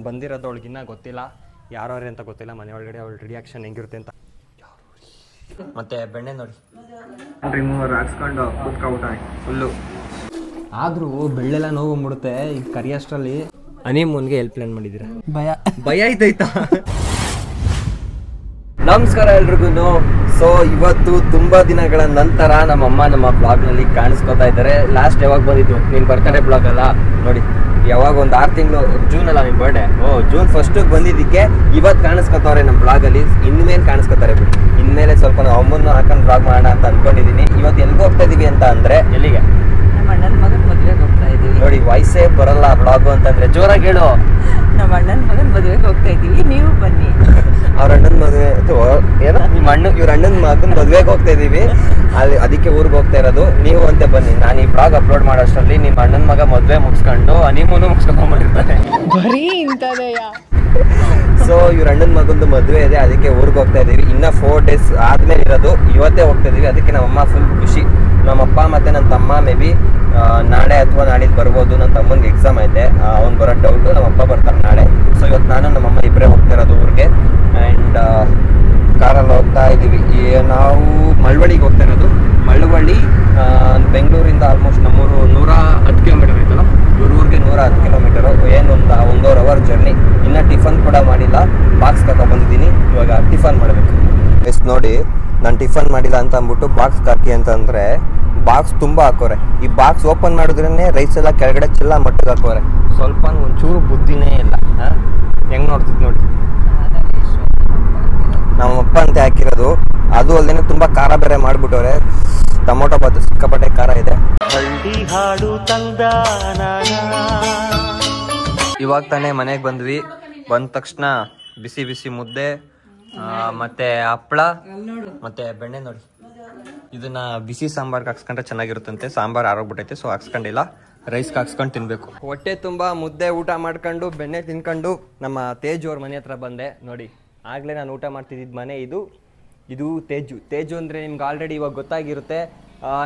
ಬಂದಿರೋದು ಅವಳಿಗಿನ್ನ ಗೊತ್ತಿಲ್ಲ ಯಾರವ್ರೆ ಅಂತ ಗೊತ್ತಿಲ್ಲ. ಮನೆ ಒಳಗಡೆ ಅವಳ ರಿಯಾಕ್ಷನ್ ಹೆಂಗಿರುತ್ತೆ ಅಂತ. ಮತ್ತೆ ಬೆಣ್ಣೆ ನೋಡಿ ರಿಮೂವರ್ ಹಾಕ್ಸ್ಕೊಂಡು ಕೂತ್ಕೊಬಿಟ್ಟ ಫುಲ್ಲು. ಆದರೂ ಬೆಳ್ಳೆಲ್ಲ ನೋವು ಬಂದ್ಬಿಡುತ್ತೆ ಈಗ ಕರಿಯಷ್ಟರಲ್ಲಿ. ಹನಿಮೂನ್ಗೆ ಎಲ್ಲಿ ಪ್ಲಾನ್ ಮಾಡಿದ್ದೀರಾ? ಭಯ ಆಯ್ತಾಯ್ತಾ? ನಮಸ್ಕಾರ ಎಲ್ರಿಗೂ. ಸೊ ಇವತ್ತು ತುಂಬಾ ದಿನಗಳ ನಂತರ ನಮ್ಮಮ್ಮ ನಮ್ಮ ಬ್ಲಾಗ್ನಲ್ಲಿ ಕಾಣಿಸ್ಕೊತಾ ಇದ್ದಾರೆ. ಲಾಸ್ಟ್ ಯಾವಾಗ ಬಂದಿದ್ದು? ನೀನು ಬರ್ತಾರೆ ಬ್ಲಾಗ್ ಅಲ್ಲ ನೋಡಿ, ಯಾವಾಗ ಒಂದು 6 ತಿಂಗಳು, ಜೂನ್ ಅಲ್ಲ ನಿನ್ ಬರ್ಡೇ. ಜೂನ್ 1ಗೆ ಬಂದಿದ್ದಕ್ಕೆ ಇವತ್ತು ಕಾಣಿಸ್ಕೊತವ್ರೆ ನಮ್ಮ ಬ್ಲಾಗಲ್ಲಿ. ಇನ್ಮೇಲೆ ಕಾಣಿಸ್ಕೊತಾರೆ ಬಿಡಿ. ಇನ್ಮೇಲೆ ಸ್ವಲ್ಪ ನಾವು ಅಮ್ಮನ್ನು ಹಾಕೊಂಡು ಬ್ಲಾಗ್ ಮಾಡೋಣ ಅಂತ ಅನ್ಕೊಂಡಿದೀನಿ. ಇವತ್ತು ಎಲ್ಲಿಗೆ ಹೋಗ್ತಾ ಇದೀವಿ ಅಂತ ಅಂದ್ರೆ, ಎಲ್ಲಿಗೆ? ನಮ್ಮ ಅಣ್ಣನ ಮಗನ ಮದುವೆಗೆ ಹೋಗ್ತಾ ಇದೀವಿ. ನೋಡಿ ವಯಸ್ಸೇ ಬರಲ್ಲ ಬ್ಲಾಗು ಅಂತಂದ್ರೆ, ಜೋರಾಗಿ ಹೇಳು. ನಮ್ಮ ಅಣ್ಣನ ಮಗನ ಮದುವೆಗೆ ಹೋಗ್ತಾ ಇದೀವಿ, ನೀವು ಬನ್ನಿ. ಅವ್ರ ಅಣ್ಣನ ಮದುವೆ ಏನೋ ನಿಮ್ಮ ಇವ್ರ ಅಣ್ಣನ ಮಗನ ಮದುವೆಗೆ ಹೋಗ್ತಾ ಇದೀವಿ. ಅಲ್ಲಿ ಅದಕ್ಕೆ ಊರಿಗೆ ಹೋಗ್ತಾ ಇರೋದು. ನೀವು ಅಂತೆ ಬನ್ನಿ. ನಾನು ಈ ಬ್ಲಾಗ್ ಅಪ್ಲೋಡ್ ಮಾಡೋಷ್ಟರಲ್ಲಿ ನಿಮ್ಮ ಅಣ್ಣನ ಮಗ ಮದುವೆ ಮುಗಿಸ್ಕೊಂಡು ಹನಿಮೂನು ಮುಗಿಸ್ಕೊಂಡ್ಬಿಟ್ಟಿರ್ತಾನೆ. ಬರೀ ಇಂಥದೆಯ. ಸೊ ಇವ್ರ ಅಣ್ಣನ ಮಗಂದು ಮದುವೆ ಇದೆ, ಅದಕ್ಕೆ ಊರಿಗೆ ಹೋಗ್ತಾ ಇದೀವಿ. ಇನ್ನ 4 ಡೇಸ್ ಆದ್ಮೇಲೆ ಇರೋದು, ಇವತ್ತೇ ಹೋಗ್ತಾ ಇದೀವಿ. ಅದಕ್ಕೆ ನಮ್ಮಮ್ಮ ಫುಲ್ ಖುಷಿ. ನಮ್ಮಪ್ಪ ಮತ್ತೆ ನನ್ನ ತಮ್ಮ ಮೇ ಬಿ ನಾಳೆ ಅಥವಾ ನಾಳಿದ್ದು ಬರ್ಬೋದು. ನನ್ನ ತಮ್ಮನಿಗೆ ಎಕ್ಸಾಮ್ ಐತೆ, ಅವ್ನು ಬರೋ ಡೌಟು. ನಮ್ಮಪ್ಪ ಬರ್ತಾರೆ ನಾಳೆ. ಸೊ ಇವತ್ತು ನಾನು ನಮ್ಮಮ್ಮ ಇಬ್ಬರೇ ಹೋಗ್ತಾ ಇರೋದು ಊರಿಗೆ. ಆ್ಯಂಡ್ ಕಾರಲ್ಲಿ ಹೋಗ್ತಾ ಇದ್ದೀವಿ. ನಾವು ಮಳವಳ್ಳಿಗೆ ಹೋಗ್ತಾ ಇರೋದು. ಮಳವಳ್ಳಿ ಬೆಂಗಳೂರಿಂದ ಆಲ್ಮೋಸ್ಟ್ ನಮ್ಮೂರು 110 ಕಿಲೋಮೀಟರ್ ಐತಲ್ಲ, ಇವ್ರ ಊರಿಗೆ 110 ಕಿಲೋಮೀಟರು. ಏನೊಂದು 1.5 ಅವರ್ ಜರ್ನಿ. ಇನ್ನೂ ಟಿಫನ್ ಕೂಡ ಮಾಡಿಲ್ಲ, ಬಾಕ್ಸ್ ಬಂದಿದ್ದೀನಿ. ಇವಾಗ ಟಿಫನ್ ಮಾಡಬೇಕು. ಎಷ್ಟು ನೋಡಿ, ನಾನು ಟಿಫನ್ ಮಾಡಿಲ್ಲ ಅಂತ ಅಂದ್ಬಿಟ್ಟು ಬಾಕ್ಸ್ ಹಾಕಿ ಅಂತಂದರೆ ಬಾಕ್ಸ್ ತುಂಬ ಹಾಕೋರೆ. ಈ ಬಾಕ್ಸ್ ಓಪನ್ ಮಾಡಿದ್ರೇ ರೈಸ್ ಎಲ್ಲ ಕೆಳಗಡೆ ಚೆಲ್ಲ ಮಟ್ಟಿಗೆ ಹಾಕೋರೆ. ಸ್ವಲ್ಪ ಒಂಚೂರು ಬುದ್ಧಿನೇ ಇಲ್ಲ. ಹೆಂಗೆ ನೋಡ್ತಿದ್ ನೋಡಿ, ನಮ್ಮಪ್ಪ ಅಂತ ಹಾಕಿರೋದು. ಅದು ಅಲ್ಲದೆ ತುಂಬ ಖಾರ ಬೇರೆ ಮಾಡಿಬಿಟ್ಟವ್ರೆ. ಟೊಮೊಟೊ ಬಾತು ಸಿಕ್ಕಾಪಟ್ಟೆ ಖಾರ ಇದೆ. ಇವಾಗ ತಾನೇ ಮನೆಗೆ ಬಂದ್ವಿ. ಬಂದ ತಕ್ಷಣ ಬಿಸಿ ಬಿಸಿ ಮುದ್ದೆ, ಮತ್ತೆ ಹಪ್ಪಳ, ಮತ್ತೆ ಬೆಣ್ಣೆ ನೋಡಿ. ಇದನ್ನ ಬಿಸಿ ಸಾಂಬಾರ್ಗೆ ಹಾಕ್ಸ್ಕೊಂಡ್ರೆ ಚೆನ್ನಾಗಿರುತ್ತಂತೆ. ಸಾಂಬಾರ್ ಆರೋಗ್ಬಿಟ್ಟೈತೆ, ಸೊ ಹಾಕ್ಸ್ಕೊಂಡಿಲ್ಲ. ರೈಸ್ಗೆ ಹಾಕ್ಸ್ಕೊಂಡು ತಿನ್ಬೇಕು. ಹೊಟ್ಟೆ ತುಂಬ ಮುದ್ದೆ ಊಟ ಮಾಡ್ಕೊಂಡು ಬೆಣ್ಣೆ ತಿನ್ಕೊಂಡು ನಮ್ಮ ತೇಜು ಅವ್ರ ಮನೆ ಹತ್ರ ಬಂದೆ ನೋಡಿ. ಆಗಲೇ ನಾನು ಊಟ ಮಾಡ್ತಿದ್ದಿದ್ದು ಮನೆ ಇದು ತೇಜು ಅಂದರೆ ನಿಮ್ಗೆ ಆಲ್ರೆಡಿ ಇವಾಗ ಗೊತ್ತಾಗಿರುತ್ತೆ.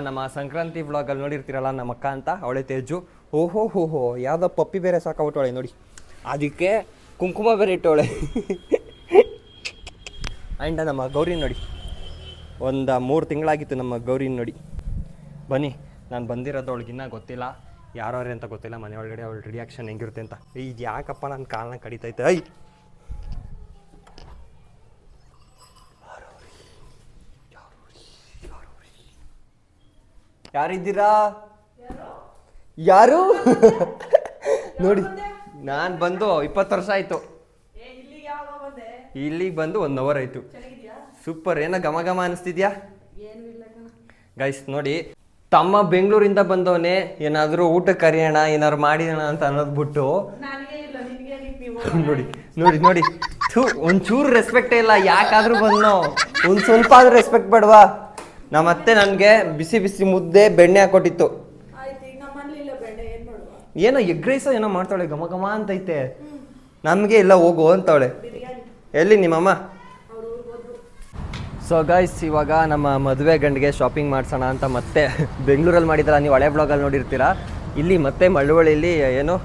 ನಮ್ಮ ಸಂಕ್ರಾಂತಿ ವ್ಲಾಗಲ್ಲಿ ನೋಡಿರ್ತೀರಲ್ಲ, ನಮ್ಮ ಅಕ್ಕ ಅಂತ, ಅವಳೆ ತೇಜು. ಓಹೋ ಯಾವುದೋ ಪಪ್ಪಿ ಬೇರೆ ಸಾಕಾಗ್ಬಿಟ್ಟವಳೆ ನೋಡಿ. ಅದಕ್ಕೆ ಕುಂಕುಮ ಬೇರೆ ಇಟ್ಟವಳೆ. ಆ್ಯಂಡ್ ನಮ್ಮ ಗೌರಿ ನೋಡಿ, ಒಂದು 3 ತಿಂಗಳಾಗಿತ್ತು ನಮ್ಮ ಗೌರಿ ನೋಡಿ. ಬನ್ನಿ, ನಾನು ಬಂದಿರೋದು ಅವಳಿಗಿನ್ನ ಗೊತ್ತಿಲ್ಲ ಯಾರವ್ರೆ ಅಂತ ಗೊತ್ತಿಲ್ಲ. ಮನೆ ಒಳಗಡೆ ಅವಳ ರಿಯಾಕ್ಷನ್ ಹೆಂಗಿರುತ್ತೆ ಅಂತ. ಇದು ಯಾಕಪ್ಪ ನನ್ನ ಕಾಲನ್ನ ಕಡಿತೈತೆ? ಯಾರಿದ್ದೀರಾ? ಯಾರು? ನೋಡಿ, ನಾನು ಬಂದು 20 ವರ್ಷ ಆಯಿತು. ಇಲ್ಲಿಗೆ ಬಂದು 1 ಅವರ್ ಆಯಿತು. ಸೂಪರ್. ಏನೋ ಘಮ ಅನಿಸ್ತಿದ್ಯಾ ಗೈಸ್? ನೋಡಿ, ತಮ್ಮ ಬೆಂಗಳೂರಿಂದ ಬಂದವನೇ ಏನಾದರೂ ಊಟಕ್ಕೆ ಕರೆಯೋಣ, ಏನಾದ್ರು ಮಾಡಿರೋಣ ಅಂತ ಅನ್ನೋದ್ಬಿಟ್ಟು ನೋಡಿ ಒಂಚೂರು ರೆಸ್ಪೆಕ್ಟೇ ಇಲ್ಲ. ಯಾಕಾದ್ರೂ ಬಂದೋ ಒಂದು ಸ್ವಲ್ಪ ಆದ್ರೂ ರೆಸ್ಪೆಕ್ಟ್ ಬೇಡವಾ? ನಮ್ಮತ್ತೆ ನನಗೆ ಬಿಸಿ ಬಿಸಿ ಮುದ್ದೆ ಬೆಣ್ಣೆ ಹಾಕೊಟ್ಟಿತ್ತು. ಏನೋ ಎಗ್ ರೈಸ್ ಏನೋ ಮಾಡ್ತಾಳೆ, ಘಮ ಅಂತೈತೆ. ನಮಗೆ ಇಲ್ಲ ಹೋಗು ಅಂತವಳೆ. ಎಲ್ಲಿ ನಿಮ್ಮಮ್ಮ? ಸೊ ಗೈಸ್, ಇವಾಗ ನಮ್ಮ ಮದುವೆ ಗಂಡಿಗೆ ಶಾಪಿಂಗ್ ಮಾಡ್ಸೋಣ ಅಂತ ಮತ್ತೆ ಬೆಂಗಳೂರಲ್ಲಿ ಮಾಡಿದಾರ. ನೀವು ಹಳೆ ಬ್ಲಾಗಲ್ಲಿ ನೋಡಿರ್ತೀರಾ. ಇಲ್ಲಿ ಮತ್ತೆ ಮಳವಳ್ಳಿಲಿ ಏನು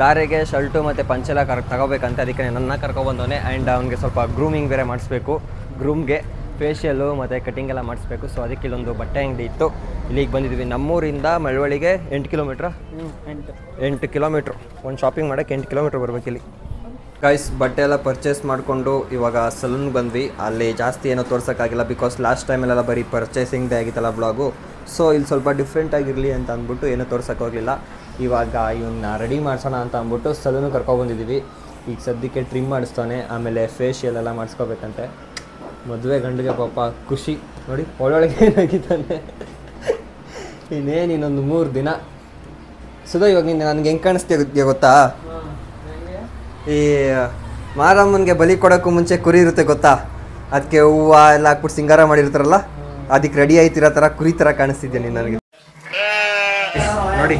ದಾರೆಗೆ ಶರ್ಟು ಮತ್ತು ಪಂಚೆಲ್ಲ ತಗೋಬೇಕಂತ. ಅದಕ್ಕೆ ನನ್ನ ಕರ್ಕೊಬಂದವನೇ. ಆ್ಯಂಡ್ ಅವ್ನಿಗೆ ಸ್ವಲ್ಪ ಗ್ರೂಮಿಂಗ್ ಬೇರೆ ಮಾಡಿಸ್ಬೇಕು. ಗ್ರೂಮ್ಗೆ ಫೇಶಿಯಲ್ಲು ಮತ್ತು ಕಟಿಂಗ್ ಎಲ್ಲ ಮಾಡಿಸ್ಬೇಕು. ಸೊ ಅದಕ್ಕೆ ಇಲ್ಲೊಂದು ಬಟ್ಟೆ ಅಂಗಡಿ ಇತ್ತು, ಇಲ್ಲಿಗೆ ಬಂದಿದ್ವಿ. ನಮ್ಮೂರಿಂದ ಮಳವಳ್ಳಿಗೆ 8 ಕಿಲೋಮೀಟ್ರ್. 8 ಕಿಲೋಮೀಟ್ರ್. ಒಂದು ಶಾಪಿಂಗ್ ಮಾಡೋಕ್ಕೆ 8 ಕಿಲೋಮೀಟ್ರ್ ಬರ್ಬೇಕು ಇಲ್ಲಿ. ಗೈಸ್, ಬಟ್ಟೆ ಎಲ್ಲ ಪರ್ಚೇಸ್ ಮಾಡಿಕೊಂಡು ಇವಾಗ ಸಲೂನ್ಗೆ ಬಂದ್ವಿ. ಅಲ್ಲಿ ಜಾಸ್ತಿ ಏನೋ ತೋರ್ಸೋಕ್ಕಾಗಿಲ್ಲ, ಬಿಕಾಸ್ ಲಾಸ್ಟ್ ಟೈಮಲ್ಲೆಲ್ಲ ಬರೀ ಪರ್ಚೇಸಿಂಗ್ದೇ ಆಗಿತ್ತಲ್ಲ ಬ್ಲಾಗು. ಸೊ ಇಲ್ಲಿ ಸ್ವಲ್ಪ ಡಿಫ್ರೆಂಟ್ ಆಗಿರಲಿ ಅಂತ ಅಂದ್ಬಿಟ್ಟು ಏನೂ ತೋರ್ಸೋಕ್ಕೋಗಲಿಲ್ಲ. ಇವಾಗ ಇವನ್ನ ರೆಡಿ ಮಾಡಿಸೋಣ ಅಂತ ಅಂದ್ಬಿಟ್ಟು ಸಲೂನಿಗೆ ಕರ್ಕೊಬಂದಿದ್ದೀವಿ. ಈಗ ಸದ್ಯಕ್ಕೆ ಟ್ರಿಮ್ ಮಾಡಿಸ್ತಾನೆ, ಆಮೇಲೆ ಫೇಶಿಯಲ್ ಎಲ್ಲ ಮಾಡಿಸ್ಕೋಬೇಕಂತೆ. ಮದುವೆ ಗಂಡಿಗೆ ಪಾಪ ಖುಷಿ ನೋಡಿ, ಒಳೊಳಗೆ ಏನಾಗಿದ್ದಾನೆ. ಇನ್ನೊಂದು 3 ದಿನ. ಸುಧಾ, ಇವಾಗ ನೀನು ನನಗೆ ಹೆಂಗೆ ಕಾಣಿಸ್ತೀಯ ಗೊತ್ತಾ? ಈ ಮಾರಮ್ಮನಿಗೆ ಬಲಿ ಕೊಡೋಕ್ಕೂ ಮುಂಚೆ ಕುರಿ ಇರುತ್ತೆ ಗೊತ್ತಾ? ಅದಕ್ಕೆ ಹೂವು ಎಲ್ಲ ಹಾಕ್ಬಿಟ್ಟು ಸಿಂಗಾರ ಮಾಡಿರ್ತಾರಲ್ಲ, ಅದಕ್ಕೆ ರೆಡಿ ಆಯ್ತಿರೋ ಥರ ಕುರಿ ಥರ ಕಾಣಿಸ್ತಿದ್ದೆ ನೀನು ನನಗೆ ನೋಡಿ.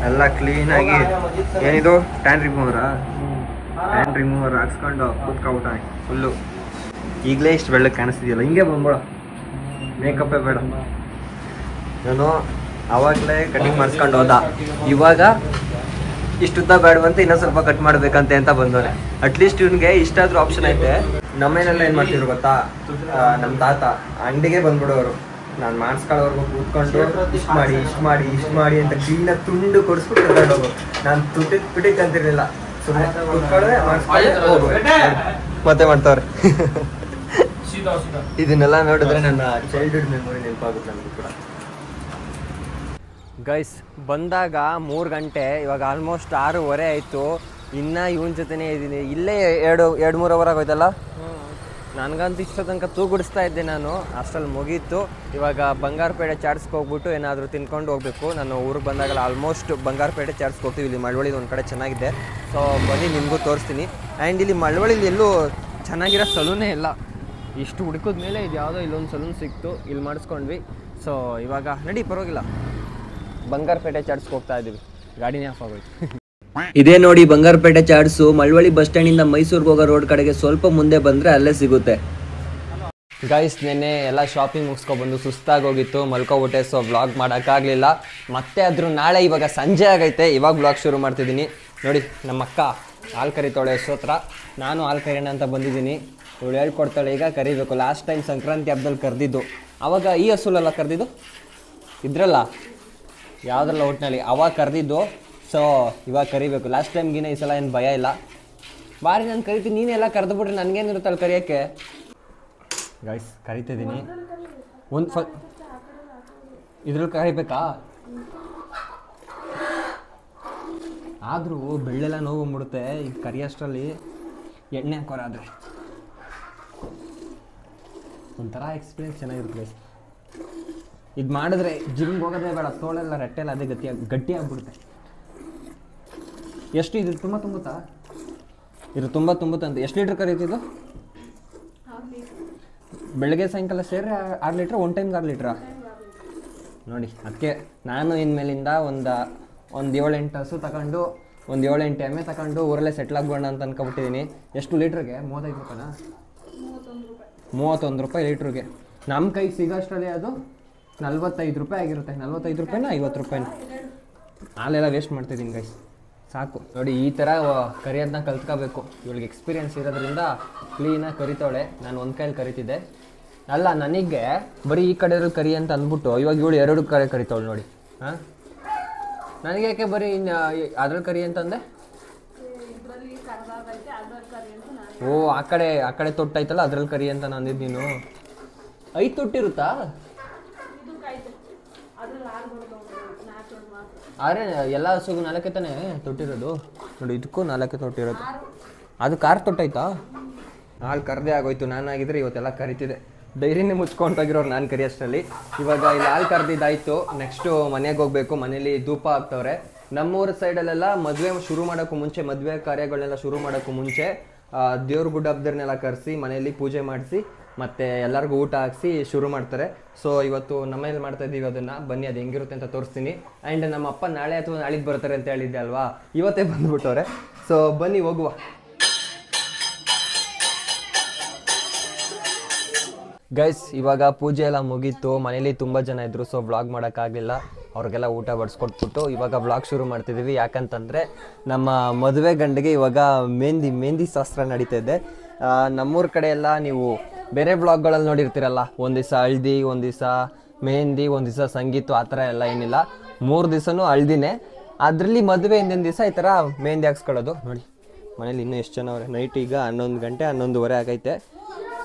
ಎಲ್ಲ ಕ್ಲೀನಾಗಿ. ಏನಿದು ಟ್ಯಾನ್ ರಿಮೂವರ್ ಹಾಕ್ಸ್ಕೊಂಡು ಕೂತ್ಕೊಬಿಟ್ಟ ಫುಲ್ಲು. ಈಗಲೇ ಇಷ್ಟು ಬೆಳ್ಳಗೆ ಕಾಣಿಸ್ತಿದೆಯಲ್ಲ, ಹಿಂಗೆ ಬಂದ್ಬೇಡ, ಮೇಕಪ್ಪೇ ಬೇಡ. ನಾನು ಆವಾಗಲೇ ಕಟಿಂಗ್ ಮಾಡಿಸ್ಕೊಂಡು ಹೋದ. ಇವಾಗ ಇಷ್ಟುದ್ದ ಬೇಡವಂತ ಇನ್ನೂ ಸ್ವಲ್ಪ ಕಟ್ ಮಾಡ್ಬೇಕಂತೆ ಅಂತ ಬಂದವನೆ. ಅಟ್ಲೀಸ್ಟ್ ಇವ್ನಿಗೆ ಇಷ್ಟಾದ್ರೂ ಆಪ್ಷನ್ ಐತೆ. ನಮ್ಮೇನೆಲ್ಲ ಏನು ಮಾಡ್ತಿದ್ರು ಗೊತ್ತಾ, ನಮ್ಮ ತಾತ ಅಂಗಡಿಗೆ ಬಂದ್ಬಿಡೋರು. ನಾನು ಮಾಡಿಸ್ಕೊಳ್ಳೋರ್ಗು ಕೂತ್ಕೊಂಡು ಇಷ್ಟು ಮಾಡಿ ಅಂತ ಕ್ಲೀನಾಗಿ ತುಂಡು ಕೊಡಿಸ್ಬಿಟ್ಟು ಕರ್ಕೊಂಡೋಗು. ನಾನು ಪಿಟಿಕ್ ಅಂತಿರ್ಲಿಲ್ಲ, ಸುಮ್ಮನೆ ಕೂತ್ಕೊಳ್ಳೆ ಮಾಡಿಸ್ಕೊಳ್ಳೆ ಮತ್ತೆ ಮಾಡ್ತಾವ್ರೆ. ಇದನ್ನೆಲ್ಲ ನೋಡಿದ್ರೆ ನನ್ನ ಚೈಲ್ಡ್ಹುಡ್ ಮೆಮೊರಿ ನೆನಪಾಗುತ್ತೆ ನನಗೆ ಕೂಡ. ಗೈಸ್ ಬಂದಾಗ 3 ಗಂಟೆ, ಇವಾಗ ಆಲ್ಮೋಸ್ಟ್ 6:30 ಆಯಿತು. ಇನ್ನೂ ಇವನ ಜೊತೆನೇ ಇದ್ದೀನಿ. ಇಲ್ಲೇ 2-3 ಅವರ್ ಆಗೋಯ್ತಲ್ಲ. ನನಗಂತೂ ಇಷ್ಟ ತನಕ ತೂಗುಡಿಸ್ತಾ ಇದ್ದೆ ನಾನು. ಅಷ್ಟರಲ್ಲಿ ಮುಗೀತು. ಇವಾಗ ಬಂಗಾರಪೇಟೆ ಚಾಟ್ಸ್ಗೆ ಹೋಗ್ಬಿಟ್ಟು ಏನಾದರೂ ತಿನ್ಕೊಂಡು ಹೋಗಬೇಕು. ನಾನು ಊರಿಗೆ ಬಂದಾಗಲ್ಲ ಆಲ್ಮೋಸ್ಟ್ ಬಂಗಾರಪೇಟೆ ಚಾಟ್ಸ್ಗೆ ಹೋಗ್ತೀವಿ. ಇಲ್ಲಿ ಮಳವಳ್ಳಿದು ಒಂದು ಕಡೆ ಚೆನ್ನಾಗಿದೆ. ಸೊ ಬನ್ನಿ ನಿಮಗೂ ತೋರಿಸ್ತೀನಿ. ಆ್ಯಂಡ್ ಇಲ್ಲಿ ಮಳವಳ್ಳಿಲಿ ಎಲ್ಲೂ ಚೆನ್ನಾಗಿರೋ ಸಲೂನೇ ಇಲ್ಲ. ಇಷ್ಟು ಹುಡುಕಿದ ಮೇಲೆ ಇದು ಯಾವುದೋ ಇಲ್ಲೊಂದು ಸಲೂನ್ ಸಿಕ್ತು, ಇಲ್ಲಿ ಮಾಡಿಸ್ಕೊಂಡ್ವಿ. ಸೊ ಇವಾಗ ನಡಿ, ಪರವಾಗಿಲ್ಲ, ಬಂಗಾರಪೇಟೆ ಚಾಟ್ಸ್ಗೆ ಹೋಗ್ತಾ ಇದ್ದೀವಿ. ಗಾಡಿನೇ ಆಫ್ ಆಗೋಯ್ತು. ಇದೇ ನೋಡಿ ಬಂಗಾರಪೇಟೆ ಚಾಟ್ಸು. ಮಳವಳ್ಳಿ ಬಸ್ ಸ್ಟ್ಯಾಂಡಿಂದ ಮೈಸೂರಿಗೆ ಹೋಗೋ ರೋಡ್ ಕಡೆಗೆ ಸ್ವಲ್ಪ ಮುಂದೆ ಬಂದರೆ ಅಲ್ಲೇ ಸಿಗುತ್ತೆ. ಗೈಸ್ ನೆನ್ನೆ ಎಲ್ಲ ಶಾಪಿಂಗ್ ಮುಗಿಸ್ಕೊಬಂದು ಸುಸ್ತಾಗಿ ಹೋಗಿತ್ತು, ಮಲ್ಕೊಬಿಟ್ಟೆ. ಸೊ ವ್ಲಾಗ್ ಮಾಡೋಕ್ಕಾಗಲಿಲ್ಲ. ಮತ್ತೆ ಆದರೂ ನಾಳೆ ಇವಾಗ ಸಂಜೆ ಆಗೈತೆ, ಇವಾಗ ವ್ಲಾಗ್ ಶುರು ಮಾಡ್ತಿದ್ದೀನಿ. ನೋಡಿ ನಮ್ಮ ಅಕ್ಕ ಹಾಲು ಕರಿತಾಳೆ ಅಷ್ಟೋತ್ರ. ನಾನು ಹಾಲು ಕರಿಯೋಣ ಅಂತ ಬಂದಿದ್ದೀನಿ. ಇವಳು ಹೇಳ್ಕೊಡ್ತಾಳೆ ಈಗ ಕರಿಬೇಕು. ಲಾಸ್ಟ್ ಟೈಮ್ ಸಂಕ್ರಾಂತಿ ಹಬ್ಬದಲ್ಲಿ ಕರೆದಿದ್ದು, ಆವಾಗ ಈ ಹಸುಲೆಲ್ಲ ಕರೆದಿದ್ದು ಇದ್ರಲ್ಲ ಯಾವುದ್ರಲ್ಲ ಒಟ್ಟಿನಲ್ಲಿ ಅವಾಗ ಕರೆದಿದ್ದು. ಸೊ ಇವಾಗ ಕರಿಬೇಕು. ಲಾಸ್ಟ್ ಟೈಮ್ಗಿನ ಈ ಸಲ ಏನು ಭಯ ಇಲ್ಲ. ಬಾರಿ ನಾನು ಕರಿತೀನಿ, ನೀನೆಲ್ಲ ಕರೆದುಬಿಟ್ರೆ ನನಗೇನಿರುತ್ತಲ್ಲ ಕರಿಯೋಕ್ಕೆ. ಗೈಸ್ ಕರಿತಿದ್ದೀನಿ. ಇದ್ರಲ್ಲಿ ಕರಿಬೇಕಾ? ಆದರೂ ಬೆಳ್ಳೆಲ್ಲ ನೋವು ಬಂದ್ಬಿಡುತ್ತೆ ಈಗ ಕರಿಯೋಷ್ಟರಲ್ಲಿ. ಎಣ್ಣೆ ಹಾಕೋರಾದರೆ ಒಂಥರ ಎಕ್ಸ್ಪೀರಿಯನ್ಸ್ ಚೆನ್ನಾಗಿರುತ್ತೆ ಗೈಸ್. ಇದು ಮಾಡಿದ್ರೆ ಜಿಮ್ಗೆ ಹೋಗೋದೇ ಬೇಡ, ತೋಳೆಲ್ಲ ರೆಟ್ಟೆಲ್ಲ ಅದೇ ಗಟ್ಟಿ ಆಗಿಬಿಡುತ್ತೆ. ಎಷ್ಟು ಇದು ತುಂಬ ತುಂಬುತ್ತಾ? ಇದು ತುಂಬ ತುಂಬುತ್ತಂತೆ. ಎಷ್ಟು ಲೀಟ್ರ್ ಕರೀತಿದ್ದು? ಬೆಳಗ್ಗೆ ಸಾಯಂಕಾಲ ಸೇರಿ 6 ಲೀಟ್ರ್, ಒನ್ ಟೈಮ್ಗೆ 6 ಲೀಟ್ರಾ? ನೋಡಿ ಅದಕ್ಕೆ ನಾನು ಇನ್ಮೇಲಿಂದ ಒಂದು 7-8 ಹಸು ತಗೊಂಡು ಒಂದು 7-8 ಎಮ್ಮೆ ತಗೊಂಡು ಊರಲ್ಲೇ ಸೆಟ್ಲ್ ಆಗ್ಬೋಣ ಅಂತ ಅನ್ಕೊಬಿಟ್ಟಿದ್ದೀನಿ. ಎಷ್ಟು ಲೀಟ್ರಿಗೆ? 35 ರೂಪಾಯಿನಾ? 31 ರೂಪಾಯಿ ಲೀಟ್ರಿಗೆ. ನಮ್ಮ ಕೈಗೆ ಸಿಗೋಷ್ಟರಲ್ಲಿ ಅದು 45 ರೂಪಾಯಿ ಆಗಿರುತ್ತೆ. 45 ರೂಪಾಯಿನ 50 ರೂಪಾಯಿನ? ಹಾಲೆಲ್ಲ ವೇಸ್ಟ್ ಮಾಡ್ತಿದ್ದೀನಿ ಗೈಸ್, ಸಾಕು. ನೋಡಿ ಈ ಥರ ಕರಿಯೋದನ್ನ ಕಲ್ತ್ಕೋಬೇಕು. ಇವಳಿಗೆ ಎಕ್ಸ್ಪೀರಿಯನ್ಸ್ ಇರೋದ್ರಿಂದ ಕ್ಲೀನಾಗಿ ಕರಿತಾವಳೆ. ನಾನು ಒಂದು ಕೈಯಲ್ಲಿ ಕರಿತಿದ್ದೆ ಅಲ್ಲ, ನನಗೆ ಬರೀ ಈ ಕಡೆ ಕರಿ ಅಂತ ಅಂದ್ಬಿಟ್ಟು ಇವಾಗ ಇವಳು 2 ಕಡೆ ಕರಿತಾವಳು ನೋಡಿ. ಹಾಂ, ನನಗೆ ಯಾಕೆ ಬರೀ ಅದ್ರಲ್ಲಿ ಕರಿ ಅಂತಂದೆ? ಓ ಆ ಕಡೆ ತೊಟ್ಟೈತಲ್ಲ ಅದ್ರಲ್ಲಿ ಕರಿ ಅಂತ ನಂದಿದ್ದು ನೀನು. 5 ತೊಟ್ಟಿರುತ್ತಾ? ಆದರೆ ಎಲ್ಲ ಹಸುಗೂ 4 ತಾನೇ ತೊಟ್ಟಿರೋದು. ನೋಡಿ ಇದಕ್ಕೂ 4 ತೊಟ್ಟಿರೋದು. ಅದು ಕಾರ್ ತೊಟ್ಟೈತಾ? ಹಾಲು ಕರೆದೇ ಆಗೋಯ್ತು. ನಾನಾಗಿದ್ರೆ ಇವತ್ತೆಲ್ಲ ಕರಿತಿದೆ. ಡೈರಿನೇ ಮುಚ್ಕೊಂಡೋಗಿರೋರು ನಾನು ಕರಿಯೋಷ್ಟರಲ್ಲಿ. ಇವಾಗ ಇಲ್ಲಿ ಹಾಲು ಕರೆದಿದ್ದಾಯಿತು. ನೆಕ್ಸ್ಟು ಮನೆಗೆ ಹೋಗಬೇಕು. ಮನೇಲಿ ಧೂಪ ಹಾಕ್ತವ್ರೆ. ನಮ್ಮೂರ ಸೈಡಲ್ಲೆಲ್ಲ ಮದುವೆ ಶುರು ಮಾಡೋಕ್ಕೂ ಮುಂಚೆ, ಮದುವೆ ಕಾರ್ಯಗಳನ್ನೆಲ್ಲ ಶುರು ಮಾಡೋಕ್ಕೂ ಮುಂಚೆ ದೇವ್ರ ಗುಡ್ಡ ಹಬ್ಬದವ್ರನ್ನೆಲ್ಲ ಕರೆಸಿ ಮನೆಯಲ್ಲಿ ಪೂಜೆ ಮಾಡಿಸಿ ಮತ್ತು ಎಲ್ಲರಿಗೂ ಊಟ ಹಾಕ್ಸಿ ಶುರು ಮಾಡ್ತಾರೆ. ಸೊ ಇವತ್ತು ನಮ್ಮನೇಲಿ ಮಾಡ್ತಾ ಇದ್ದೀವಿ ಅದನ್ನು. ಬನ್ನಿ ಅದು ಹೆಂಗಿರುತ್ತೆ ಅಂತ ತೋರಿಸ್ತೀನಿ. ಆ್ಯಂಡ್ ನಮ್ಮ ಅಪ್ಪ ನಾಳೆ ಅಥವಾ ನಾಳಿದ್ದು ಬರ್ತಾರೆ ಅಂತ ಹೇಳಿದ್ದೆ ಅಲ್ವಾ, ಇವತ್ತೇ ಬಂದುಬಿಟ್ಟವ್ರೆ. ಸೊ ಬನ್ನಿ ಹೋಗುವ. ಗೈಸ್ ಇವಾಗ ಪೂಜೆ ಎಲ್ಲ ಮುಗೀತು. ಮನೇಲಿ ತುಂಬ ಜನ ಇದ್ದರು, ಸೊ ವ್ಲಾಗ್ ಮಾಡೋಕ್ಕಾಗಲಿಲ್ಲ. ಅವ್ರಿಗೆಲ್ಲ ಊಟ ಬಡಿಸ್ಕೊಟ್ಬಿಟ್ಟು ಇವಾಗ ವ್ಲಾಗ್ ಶುರು ಮಾಡ್ತಿದ್ದೀವಿ. ಯಾಕಂತಂದರೆ ನಮ್ಮ ಮದುವೆ ಗಂಡಿಗೆ ಇವಾಗ ಮೆಹಂದಿ ಶಾಸ್ತ್ರ ನಡೀತಾ ಇದೆ. ನಮ್ಮೂರ ಕಡೆ ಎಲ್ಲ ನೀವು ಬೇರೆ ವ್ಲಾಗ್ಗಳಲ್ಲಿ ನೋಡಿರ್ತೀರಲ್ಲ, ಒಂದು ದಿವಸ ಹಳ್ದಿ, ಒಂದು ದಿವಸ ಮೆಹಂದಿ, ಒಂದು ದಿವಸ ಸಂಗೀತ, ಆ ಥರ ಎಲ್ಲ ಏನಿಲ್ಲ. 3 ದಿವಸನೂ ಹಳ್ದಿನೇ. ಅದರಲ್ಲಿ ಮದುವೆ ಹಿಂದಿನ ದಿವಸ ಈ ಥರ ಮೆಹಂದಿ ಹಾಕ್ಸ್ಕೊಳ್ಳೋದು. ನೋಡಿ ಮನೇಲಿ ಇನ್ನೂ ಎಷ್ಟು ಜನ ಅವರೇ. ನೈಟ್ ಈಗ 11 ಗಂಟೆ 11:30 ಆಗೈತೆ.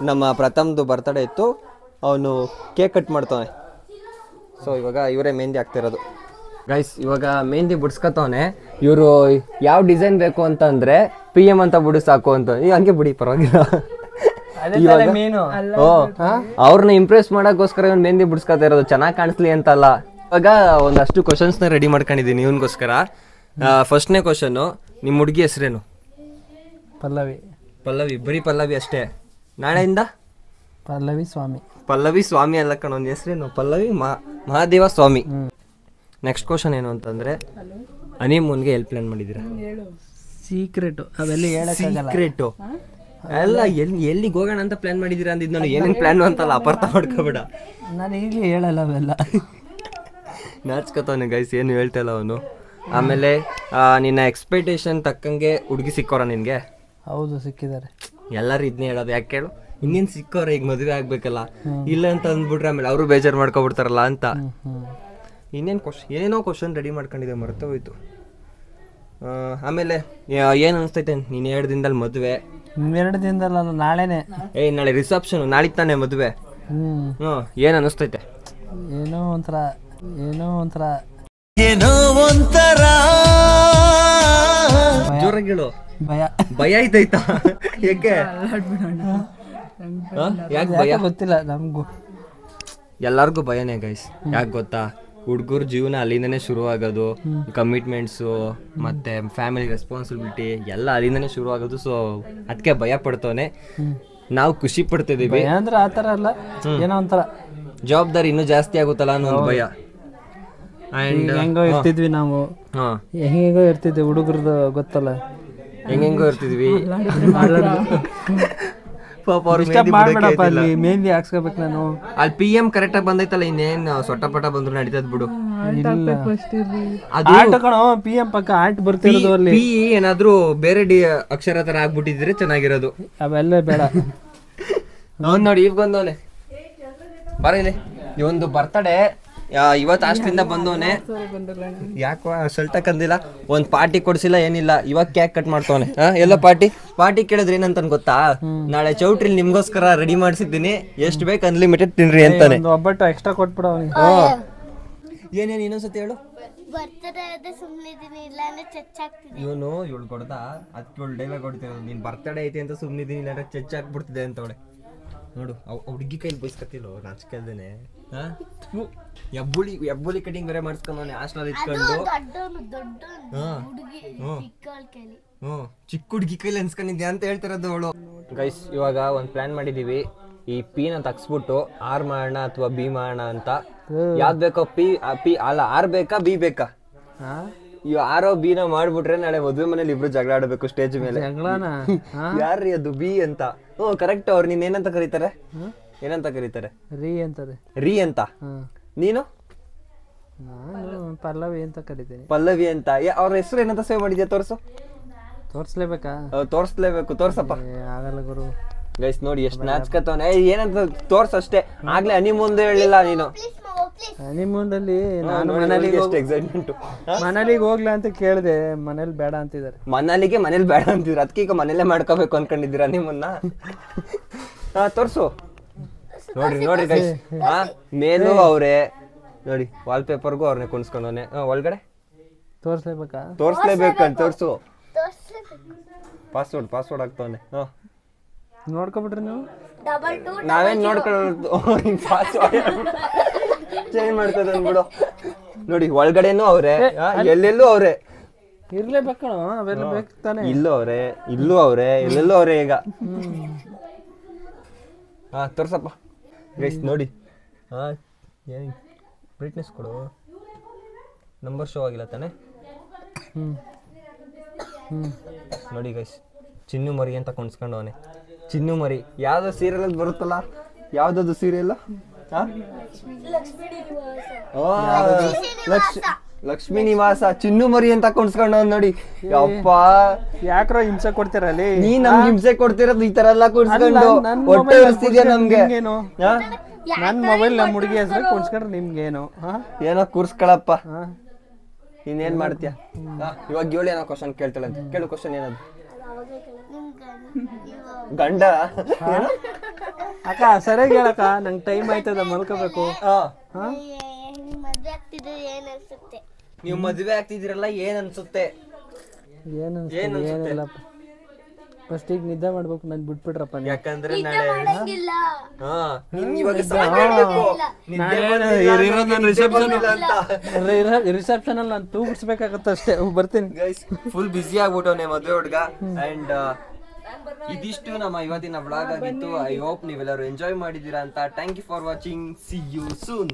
ನಮ್ಮ ಪ್ರಥಮ್ದು ಬರ್ತಡೇ ಇತ್ತು, ಅವನು ಕೇಕ್ ಕಟ್ ಮಾಡ್ತಾನೆ. ಸೊ ಇವಾಗ ಇವರೇ ಮೆಹಂದಿ ಹಾಕ್ತಿರೋದು. ಗೈಸ್ ಇವಾಗ ಮೆಹಂದಿ ಬಿಡಿಸ್ಕೊತವನೆ. ಇವರು ಯಾವ ಡಿಸೈನ್ ಬೇಕು ಅಂತಂದರೆ PM ಅಂತ ಬಿಡು ಸಾಕು ಅಂತ. ಈಗ ಹಂಗೆ ಬಿಡಿ ಪರವಾಗಿಲ್ಲ. ಅವ್ರನ್ನ ಇಂಪ್ರೆಸ್ ಮಾಡೋಕ್ಕೋಸ್ಕರ ಇವ್ನು ಮೆಹಂದಿ ಬಿಡಿಸ್ಕೊತಾ ಇರೋದು, ಚೆನ್ನಾಗಿ ಕಾಣಿಸ್ಲಿ ಅಂತಲ್ಲ. ಇವಾಗ ಒಂದಷ್ಟು ಕ್ವಶನ್ಸ್ನ ರೆಡಿ ಮಾಡ್ಕೊಂಡಿದ್ದೀನಿ ಇವನಿಗೋಸ್ಕರ. ಫಸ್ಟ್ನೇ ಕ್ವಶನ್ನು, ನಿಮ್ಮ ಹುಡುಗಿ ಹೆಸರೇನು? ಪಲ್ಲವಿ. ಬರೀ ಪಲ್ಲವಿ ಅಷ್ಟೇ? ನಾಳೆಯಿಂದ ಪಲ್ಲವಿ ಸ್ವಾಮಿ ಅಲ್ಲ ಕಣ, ಒಂದು ಹೆಸರೇನು? ಪಲ್ಲವಿ ಮಹಾದೇವ ಸ್ವಾಮಿ. ನೆಕ್ಸ್ಟ್ ಕ್ವಶನ್ ಏನು ಅಂತಂದರೆ, ಹನಿಮೂನ್ಗೆ ಎಲ್ಲಿ ಪ್ಲಾನ್ ಮಾಡಿದ್ದೀರಾ? ಸೀಕ್ರೆಟು, ಅವೆಲ್ಲ ಸೀಕ್ರೆಟು ಎಲ್ಲ ಎಲ್ಲಿಗೆ ಹೋಗೋಣ ಅಂತ ಪ್ಲಾನ್ ಮಾಡಿದ್ದೀರಾ ಅಂದಿದ್ದು. ನಾನು ಏನೇನು ಪ್ಲಾನ್ ಅಂತಲ್ಲ, ಅಪಾರ್ಥ ಮಾಡ್ಕೋಬೇಡ. ನಾನು ಈಗಲೇ ಹೇಳಲ್ಲ ಅವೆಲ್ಲ. ನಾಚ್ಕೋತಾವನೆ ಗೈಸ್, ಏನು ಹೇಳ್ತಾ ಇಲ್ಲ ಅವನು. ಆಮೇಲೆ ನಿನ್ನ ಎಕ್ಸ್ಪೆಕ್ಟೇಷನ್ ತಕ್ಕಂಗೆ ಹುಡುಗಿ ಸಿಕ್ಕೋರ ನಿನ್ಗೆ? ಹೌದು ಸಿಕ್ಕಿದ್ದಾರೆ. ಎಲ್ಲರೂ ಇದನ್ನೇ ಹೇಳೋದು, ಯಾಕೆ ಹೇಳು? ಇನ್ನೇನು ಸಿಕ್ಕೋರ, ಈಗ ಮದುವೆ ಆಗ್ಬೇಕಲ್ಲ, ಇಲ್ಲ ಅಂತ ಅಂದ್ಬಿಟ್ರೆ ಆಮೇಲೆ ಅವರು ಬೇಜಾರು ಮಾಡ್ಕೊಬಿಡ್ತಾರಲ್ಲ ಅಂತ. ಇನ್ನೇನು ಏನೇನೋ ಕ್ವಶನ್ ರೆಡಿ ಮಾಡ್ಕೊಂಡಿದ್ದೆ, ಮರೆತು ಹೋಯ್ತು. ಆಮೇಲೆ ಏನು ಅನಿಸ್ತೈತೆ ನೀನು 2 ದಿನದಲ್ಲಿ ಮದುವೆ? 2 ದಿನದಲ್ಲ, ನಾಳೆನೆ. ನಾಳೆ ರಿಸೆಪ್ಷನ್, ನಾಳೆ ತಾನೇ ಮದುವೆ. ಏನು ಅನಿಸ್ತೈತೆ? ಏನೋ ಒಂಥರ ಜೋರಾಗಿ ಹೇಳು. ಭಯ ಆಯ್ತಾಯ್ತಾ? ಯಾಕೆ ಭಯ? ಗೊತ್ತಿಲ್ಲ ನಮಗೂ. ಎಲ್ಲರಿಗೂ ಭಯನೇ ಗೈಸ್. ಯಾಕೆ ಗೊತ್ತಾ? ಹುಡುಗರ ಜೀವನ ಅಲ್ಲಿಂದನೇ ಶುರು ಆಗೋದು. ಕಮಿಟ್ಮೆಂಟ್ಸು ಮತ್ತೆ ಫ್ಯಾಮಿಲಿ ರೆಸ್ಪಾನ್ಸಿಬಿಲಿಟಿ ಎಲ್ಲ ಅಲ್ಲಿಂದನೇ ಶುರು ಆಗೋದು. ಸೊ ಅದಕ್ಕೆ ಭಯ ಪಡ್ತವನೆ. ನಾವು ಖುಷಿ ಪಡ್ತಿದೀವಿ ಅಂದ್ರೆ ಆ ಥರ ಅಲ್ಲ, ಏನೋ ಒಂಥರ ಜವಾಬ್ದಾರಿ ಇನ್ನೂ ಜಾಸ್ತಿ ಆಗುತ್ತಲ್ಲ ಅನ್ನೋ ಒಂದು ಭಯ. ಅಂಡ್ ಹೆಂಗೋ ಇರ್ತಿದ್ವಿ ನಾವು, ಹೆಂಗೋ ಇರ್ತಿದ್ವಿ ಹುಡುಗರದು ಗೊತ್ತಲ್ಲ, ಹೆಂಗೆಂಗೋ ಇರ್ತಿದ್ವಿ. ಪಾಪ ಅವ್ರು ಅಲ್ಲಿ ಮೆಹಂದಿ ಹಾಕ್ಸ್ಕೋಬೇಕು ನಾನು. ಅಲ್ಲಿ PM ಕರೆಕ್ಟಾಗಿ ಬಂದೈತಲ್ಲ, ಇನ್ನೇನು ಸೊಟ್ಟ ಪಟ ಬಂದ್ರು ನಡೀತದ್ ಬಿಡು. PM ಪಕ್ಕ ಆರ್ಟ್ ಬರ್ತಿರೋದು ಅಲ್ಲಿ. P ಏನಾದ್ರು ಬೇರೆ ಅಕ್ಷರ ತರ ಆಗ್ಬಿಟ್ಟಿದ್ರೆ ಚೆನ್ನಾಗಿರೋದು. ಅವೆಲ್ಲ ಬೇಡ. ನೋಡಿ ಈಗ ಬಂದವನೆ, ಬರೀಲಿ ಇವೊಂದು ಬರ್ತಡೇ. ಇವತ್ತು ಹಾಸ್ಟ್ಲಿಂದ ಬಂದವನೆ. ಯಾಕೋ ಶಲ್ಟ ಕಂದಿಲ್ಲ, ಒಂದ್ ಪಾರ್ಟಿ ಕೊಡ್ಸಿಲ್ಲ, ಏನಿಲ್ಲ. ಇವಾಗ ಕೇಕ್ ಕಟ್ ಮಾಡ್ತವನೆ. ಎಲ್ಲ ಪಾರ್ಟಿ ಕೇಳಿದ್ರೆ ಏನಂತ ಗೊತ್ತಾ? ನಾಳೆ ಚೌಟ್ರಿಲ್ ನಿಮ್ಗೋಸ್ಕರ ರೆಡಿ ಮಾಡಿಸಿದ್ದೀನಿ, ಎಷ್ಟು ಬೇಕು ಅನ್ಲಿಮಿಟೆಡ್ ತಿನ್ರಿ ಅಂತಾನೆ. ಒಬ್ಬಟ್ಟು ಎಕ್ಸ್ಟ್ರಾ ಕೊಟ್ಬಿಡ. ಏನೇನು ಇನ್ನೊಂದ್ಸತಿ ಹೇಳು. ಇವನು ಇವಳು ಕೊಡ್ದ ಅದಕ್ಕೆ ಇವಳು ಡೈಲಾಗ್ ಹೊಡಿತಿರೋದು, ನೀನ್ ಬರ್ತಡೇ ಐತಿ ಅಂತ ಸುಮ್ಮನಿದ್ದೀನಿ, ಇಲ್ಲ ಚೆಚ್ ಹಾಕ್ಬಿಡ್ತಿದೆ ಅಂತವಳೆ. ನೋಡು ಹುಡುಗಿ ಕೈಲಿ ಬೈಸ್ಕತಿಲ್ಲ, ನಾಚಿಕೆಲ್ದೇನೆ. ಎಬ್ಬುಲಿ ಕಟಿಂಗ್ ಬೇರೆ ಮಾಡಿಸ್ಕೊಂಡವನೆ ಹಾಸ್ಟೆಲ್ ಇಟ್ಕೊಂಡು. ಚಿಕ್ಕ ಹುಡುಗಿ ಕೈಲಿ ಅನ್ಸ್ಕೊಂಡಿದ್ದೆ ಅಂತ ಹೇಳ್ತಿರೋದು ಅವಳು. ಗೈಸ್ ಇವಾಗ ಒಂದು ಪ್ಲಾನ್ ಮಾಡಿದೀವಿ, ಈ P ನ ತಗ್ಸ್ಬಿಟ್ಟು R ಮಾಡೋಣ ಅಥವಾ B ಮಾಡೋಣ ಅಂತ. ಯಾವ್ದು ಬೇಕೋ P ಅಲ್ಲ, R ಬೇಕಾ B ಬೇಕಾ? ಈ ಆರೋ B ನ ಮಾಡ್ಬಿಟ್ರೆ ನಾಳೆ ಮದುವೆ ಮನೇಲಿ ಇಬ್ರು ಜಗಳ ಆಡಬೇಕು ಸ್ಟೇಜ್ ಮೇಲೆ. ಯಾರ್ರೀ ಅದು B ಅಂತ? ಕರೆಕ್ಟ್. ಅವ್ರು ನೀನ್ ಏನಂತ ಕರೀತಾರೆ? ಏನಂತ ಕರೀತಾರೆ? ರೀ ಅಂತ. ನೀನು? ಪಲ್ಲವಿ ಅಂತ ಕರಿತೀನಿ. ಪಲ್ಲವಿ ಅಂತ. ಅವ್ರ ಹೆಸರು ಏನಂತ ಸೇವ್ ಮಾಡಿದ್ಯಾ? ತೋರಿಸ್ಲೇಬೇಕಾ? ತೋರಿಸ್ಲೇಬೇಕು. ತೋರ್ಸಪ್ಪ. ಆಗಲ್ಲ ಗುರು. ಗೈಸ್ ನೋಡಿ ಎಷ್ಟು ನಾಚ್ಕತವನೆ. ಏನಂತ ತೋರ್ಸ್ ಅಷ್ಟೇ. ಆಗ್ಲೇ ಮುಂದೆ ಹೇಳಿಲ್ಲ ನೀನು. ಹನಿಮೂನಲ್ಲಿ ನಾನು ಮನಾಲಿಗೆ ಹೋಗ್ಲಾ ಅಂತ ಕೇಳಿದೆ, ಮನೇಲಿ ಬೇಡ ಅಂತಿದ್ದಾರೆ. ಮನೇಲಿ ಬೇಡ ಅಂತಿದ್ರು, ಅದಕ್ಕೆ ಈಗ ಮನೇಲೆ ಮಾಡ್ಕೋಬೇಕು ಅನ್ಕೊಂಡಿದ್ದೀರಾ ನಿಮ್ಮನ್ನ? ತೋರ್ಸು. ನೋಡ್ರಿ ಗೈಸ್, ಮೇಲೂ ಅವ್ರೆ ನೋಡಿ, ವಾಲ್ ಪೇಪರ್ಗೂ ಅವ್ರನ್ನೇ ಕುಣಿಸ್ಕೊಂಡವನೆ. ಒಳಗಡೆ ತೋರಿಸ್ಲೇಬೇಕಂತ. ತೋರ್ಸು. ಪಾಸ್ವರ್ಡ್ ಆಗ್ತವನೆ. ನೋಡ್ಕೊಬಿಟ್ರಿ ನೀವು? ನಾವೇನ್ ನೋಡ್ಕೊಳ್ಳೋದು, ಚೇಂಜ್ ಮಾಡ್ಕೋದು ಅಂದ್ಬಿಡು. ನೋಡಿ ಒಳಗಡೆನೂ ಅವ್ರೆ, ಎಲ್ಲೆಲ್ಲೂ ಅವ್ರೆ. ಇರ್ಲೇಬೇಕು, ಅವೆಲ್ಲ ಬೇಕು ತಾನೆ. ಇಲ್ಲೂ ಅವ್ರೆ, ಎಲ್ಲೆಲ್ಲೂ ಅವ್ರೆ. ಈಗ ತೋರ್ಸಪ್ಪ ಗೈಸ್ ನೋಡಿ. ಏನ್ ಬ್ರೈಟ್ನೆಸ್ ಕೊಡು. ನಂಬರ್ ಶೋ ಆಗಿಲ್ಲ ತಾನೆ? ನೋಡಿ ಗೈಸ್, ಚಿನ್ನು ಮರಿ ಅಂತ ಕುಣಿಸ್ಕೊಂಡವನೆ. ಚಿನ್ನು ಮರಿ ಯಾವ್ದೋ ಸೀರಿಯಲ್ ಅಲ್ಲಿ ಬರುತ್ತಲ್ಲ, ಯಾವ್ದದು ಸೀರಿಯಲ್? ಲಕ್ಷ್ಮೀ ನಿವಾಸ. ಚಿನ್ನು ಮರಿ ಅಂತ ಕುಣಿಸ್ಕೊಂಡವನ್ ನೋಡಿ. ಯಪ್ಪ, ಯಾಕ್ರೋ ಹಿಂಸೆ ಕೊಡ್ತೀರಲ್ಲಿ? ನೀ ನಮ್ಗೆ ಹಿಂಸೆ ಕೊಡ್ತಿರೋದು ಈ ತರ ಎಲ್ಲ ಕುಣಿಸ್ಕೊಂಡು ಹೊಟ್ಟೆ ಉರಿಸ್ತಿದ್ಯಾ ನಮ್ಗೆ? ನನ್ ಮೊಬೈಲ್ ನಮ್ಮ ಹುಡುಗಿ ಹೆಸರು ಕುಣಿಸ್ಕೊಂಡ್ರೆ ನಿಮ್ಗೇನು? ಏನೋ ಕೂರ್ಸ್ಕೊಳಪ್ಪ. ಇನ್ನೇನ್ ಮಾಡ್ತೀಯ? ಇವಾಗ ಏಳು ಏನೋ ಕ್ವಶನ್ ಕೇಳ್ತಾಳೆ ಅಂತ. ಕೇಳು ಕ್ವಶನ್ ಏನದು? ಗಂಡ ಅಕ್ಕ ಸರಿಯಾಗಿ ಹೇಳಕ್ಕ, ನಂಗೆ ಟೈಮ್ ಆಯ್ತದ, ಮಲ್ಕೋಬೇಕು. ನೀವು ಮದ್ವೆ ಆಗ್ತಿದ್ದೀರಲ್ಲ, ಏನ್ ಅನ್ಸುತ್ತೆ? ಏನಿಲ್ಲ, ಫಸ್ಟ್ ಈಗ ನಿದ್ದೆ ಮಾಡ್ಬೇಕು, ನನ್ ಬಿಟ್ಬಿಟ್ರಪ್ಪ. ಯಾಕಂದ್ರೆ ನಾಳೆ ರಿಸೆಪ್ಷನ್ ಅಲ್ಲಿ ನಾನು ತೂ ಬಿಡ್ಸ್ಬೇಕಾಗತ್ತ ಅಷ್ಟೇ. ಬರ್ತೀನಿ ಗೈಸ್, ಫುಲ್ ಬಿಸಿ ಆಗ್ಬಿಟ್ಟವನೆ ಮದ್ವೆ ಹುಡ್ಗ. ಅಂಡ್ ಇದಿಷ್ಟು ನಮ್ಮ ಇವತ್ತಿನ ವ್ಲಾಗ್ ಆಗಿತ್ತು. ಐ ಹೋಪ್ ನೀವೆಲ್ಲರೂ ಎಂಜಾಯ್ ಮಾಡಿದೀರಾ ಅಂತ. Thank you for watching. See you soon.